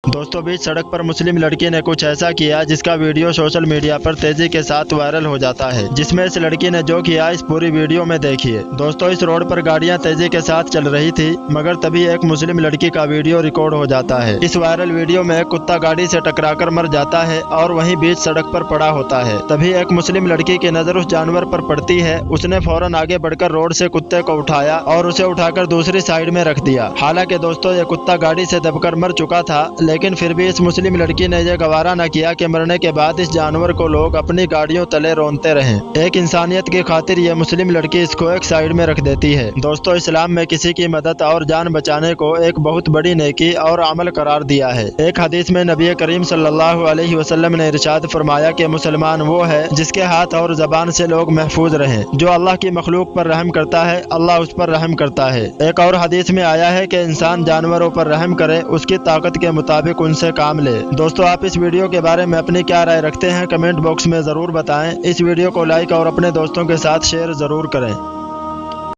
दोस्तों बीच सड़क पर मुस्लिम लड़की ने कुछ ऐसा किया जिसका वीडियो सोशल मीडिया पर तेजी के साथ वायरल हो जाता है। जिसमें इस लड़की ने जो किया इस पूरी वीडियो में देखिए। दोस्तों इस रोड पर गाड़ियां तेजी के साथ चल रही थी, मगर तभी एक मुस्लिम लड़की का वीडियो रिकॉर्ड हो जाता है। इस वायरल वीडियो में एक कुत्ता गाड़ी से टकराकर मर जाता है और वहीं बीच सड़क पर पड़ा होता है। तभी एक मुस्लिम लड़की की नजर उस जानवर पर पड़ती है। उसने फौरन आगे बढ़कर रोड से कुत्ते को उठाया और उसे उठाकर दूसरी साइड में रख दिया। हालांकि दोस्तों ये कुत्ता गाड़ी से दबकर मर चुका था, लेकिन फिर भी इस मुस्लिम लड़की ने यह गवारा न किया कि मरने के बाद इस जानवर को लोग अपनी गाड़ियों तले रोनते रहें। एक इंसानियत की खातिर यह मुस्लिम लड़की इसको एक साइड में रख देती है। दोस्तों इस्लाम में किसी की मदद और जान बचाने को एक बहुत बड़ी नेकी और अमल करार दिया है। एक हदीस में नबी करीम सल्लल्लाहु अलैहि वसल्लम ने इरशाद फरमाया कि मुसलमान वो है जिसके हाथ और जबान से लोग महफूज रहें। जो अल्लाह की मखलूक पर रहम करता है, अल्लाह उस पर रहम करता है। एक और हदीस में आया है कि इंसान जानवरों पर रहम करे, उसकी ताकत के मुताबिक उनसे काम ले। दोस्तों आप इस वीडियो के बारे में अपनी क्या राय रखते हैं, कमेंट बॉक्स में जरूर बताएं। इस वीडियो को लाइक और अपने दोस्तों के साथ शेयर जरूर करें।